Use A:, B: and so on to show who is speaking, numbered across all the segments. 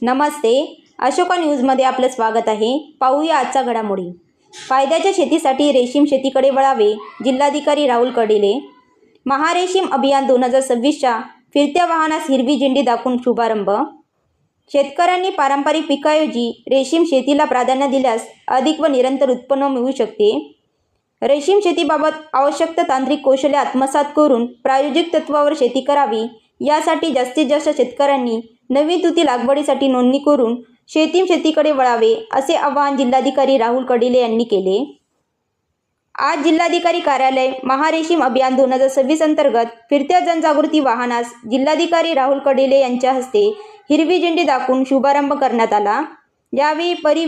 A: नमस्ते. अशोका न्यूजमध्ये आपलं स्वागत आहे. पाहूया आजचा घडामोडी. फायद्याच्या शेतीसाठी रेशीम शेतीकडे वळावे, जिल्हाधिकारी राहुल कर्डिले. महारेशीम अभियान 2026च्या फिरत्या वाहनास हिरवी झेंडी दाखवून शुभारंभ. शेतकऱ्यांनी पारंपरिक पिकाऐवजी रेशीम शेतीला प्राधान्य दिल्यास अधिक व निरंतर उत्पन्न मिळू शकते. रेशीम शेतीबाबत आवश्यक तांत्रिक कौशल्य आत्मसात करून प्रायोगिक तत्त्वावर शेती करावी, यासाठी जास्तीत जास्त शेतकऱ्यांनी नवीन तुती लागवडीसाठी नोंदणी करून शेतीकडे वळावे, असे आवाहन जिल्हाधिकारी राहुल कर्डिले यांनी केले. आज जिल्हाधिकारी कार्यालय महारेशीम अभियान 2026 अंतर्गत फिरत्या जनजागृती वाहनास जिल्हाधिकारी राहुल कर्डिले यांच्या हस्ते हिरवी झेंडी दाखवून शुभारंभ करण्यात आला. यावेळी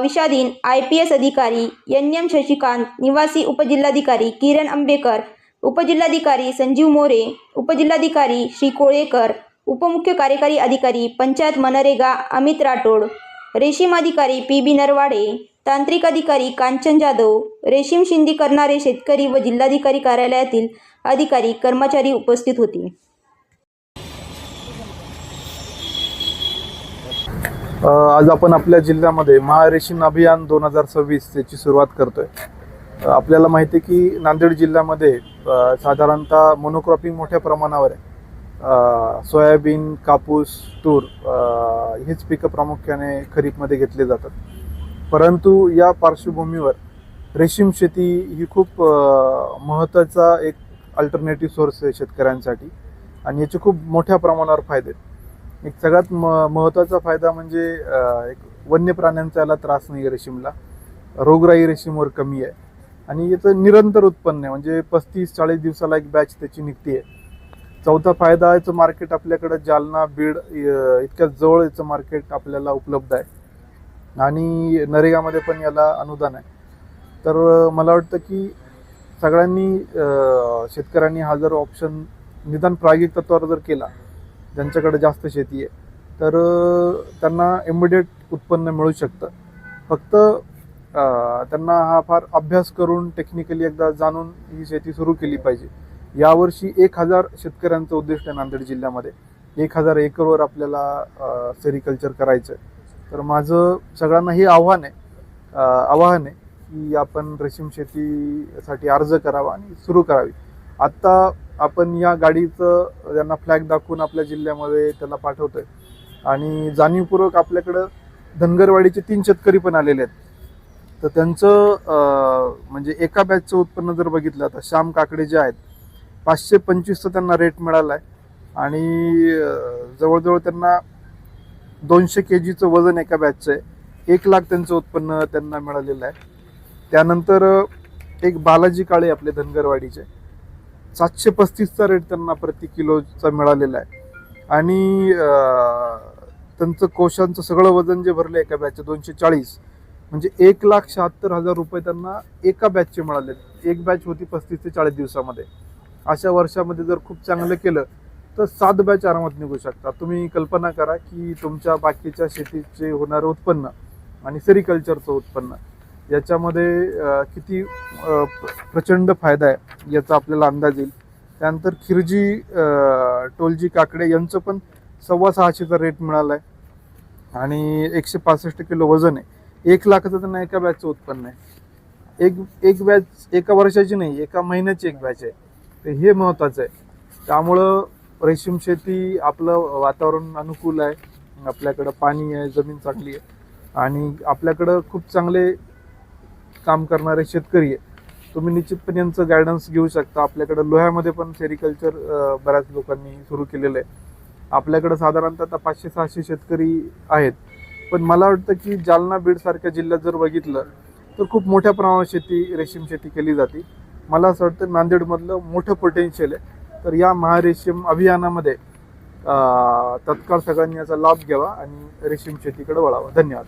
A: विशाधीन IPS अधिकारी NM शशिकांत, निवासी उपजिल्हाधिकारी किरण आंबेकर, उपजिल्हाधिकारी संजीव मोरे, उपजिल्हाधिकारी श्री कोळेकर, उपमुख्य कार्यकारी अधिकारी पंचायत मनरेगा अमित राठोड, रेशीम अधिकारी PB नरवाडे, तांत्रिक अधिकारी कांचन जाधव, रेशीम शिंदी करणारे शेतकरी व जिल्हाधिकारी कार्यालयातील अधिकारी कर्मचारी उपस्थित होते.
B: आज आपण आपल्या जिल्ह्यामध्ये महारेशीम अभियान 2026 याची सुरुवात करतोय. आपल्याला माहिती आहे की नांदेड जिल्ह्यामध्ये साधारणतः मोनोक्रॉपिंग मोठ्या प्रमाणावर आहे. सोयाबीन, कापूस, तूर हेच पिकं प्रामुख्याने खरीपमध्ये घेतले जातात. परंतु या पार्श्वभूमीवर रेशीम शेती ही खूप महत्त्वाचा एक अल्टरनेटिव्ह सोर्स आहे शेतकऱ्यांसाठी आणि याचे खूप मोठ्या प्रमाणावर फायदे आहेत. एक सगळ्यात महत्त्वाचा फायदा म्हणजे एक वन्य प्राण्यांचा याला त्रास नाही आहे. रेशीमला रोगराई रेशीमवर कमी आहे आणि याचं निरंतर उत्पन्न आहे, म्हणजे 35-40 दिवसाला एक बॅच त्याची निघते आहे. चौथा फायदा, याचं मार्केट आपल्याकडं जालना, बीड इतक्या जवळ याचं मार्केट आपल्याला उपलब्ध आहे आणि नरेगामध्ये पण याला अनुदान आहे. तर मला वाटतं की सगळ्यांनी शेतकऱ्यांनी हा जर ऑप्शन निदान प्रायोगिक तत्त्वावर जर केला, ज्यांच्याकडे जास्त शेती आहे, तर त्यांना इमिडिएट उत्पन्न मिळू शकतं. फक्त त्यांना हा फार अभ्यास करून टेक्निकली एकदा जाणून ही शेती सुरू केली पाहिजे. यावर्षी 1000 शेतकऱ्यांचं उद्दिष्ट आहे नांदेड जिल्ह्यामध्ये. 1000 एकरवर आपल्याला सेरिकल्चर करायचं आहे. तर माझं सगळ्यांना हे आव्हान आहे की आपण रेशीम शेतीसाठी अर्ज करावा आणि सुरू करावी. आत्ता आपण या गाडीचं त्यांना फ्लॅग दाखवून आपल्या जिल्ह्यामध्ये त्याला पाठवतोय आणि जाणीवपूर्वक आपल्याकडं धनगरवाडीचे 3 शेतकरी पण आलेले आहेत. तर त्यांचं म्हणजे एका बॅचचं उत्पन्न जर बघितलं तर श्याम काकडे जे आहेत 525चं त्यांना रेट मिळाला आहे आणि जवळजवळ त्यांना 200 kgचं वजन एका बॅचचं आहे. 1 लाख त्यांचं उत्पन्न त्यांना मिळालेलं आहे. त्यानंतर एक बालाजी काळे आपले धनगरवाडीचे 735चा रेट त्यांना प्रति किलोचा मिळालेला आहे आणि त्यांचं कोशांचं सगळं वजन जे भरलं एका बॅचचं 240, म्हणजे 1,76,000 रुपये त्यांना एका बॅचचे मिळाले. एक बॅच होती 35 ते 40 दिवसामध्ये. अशा वर्षामध्ये जर खूप चांगलं केलं तर 7 बॅच आरामात निघू शकतात. तुम्ही कल्पना करा की तुमच्या बाकीच्या शेतीचे होणारं उत्पन्न आणि सेरिकल्चरचं उत्पन्न याच्यामध्ये किती प्रचंड फायदा आहे याचा आपल्याला अंदाज येईल. त्यानंतर खिरजी टोलजी काकडे यांचं पण 650चा रेट मिळाला आहे आणि 165 किलो वजन आहे. 1 लाखाचं त्यांना एका बॅचचं उत्पन्न आहे. एक बॅच एका वर्षाची नाही, एका महिन्याची एक बॅच आहे. तर हे महत्त्वाचं आहे. त्यामुळं रेशीम शेती, आपलं वातावरण अनुकूल आहे, आपल्याकडं पाणी आहे, जमीन चांगली आहे आणि आपल्याकडं खूप चांगले काम करणारे शेतकरी आहे. तुम्ही निश्चितपणे यांचं गायडन्स घेऊ शकता. आपल्याकडं लोह्यामध्ये पण सेरिकल्चर बऱ्याच लोकांनी सुरू केलेलं आहे. आपल्याकडं साधारणतः आता 500-600 शेतकरी आहेत. पण मला वाटतं की जालना, बीड सारख्या जिल्ह्यात जर बघितलं तर खूप मोठ्या प्रमाणात रेशीम शेती केली जाते. मला असं वाटतं नांदेडमधलं मोठं पोटेन्शियल आहे. तर या महारेशीम अभियानामध्ये तत्काळ सगळ्यांनी याचा लाभ घ्यावा आणि रेशीम शेतीकडे वळावा. धन्यवाद.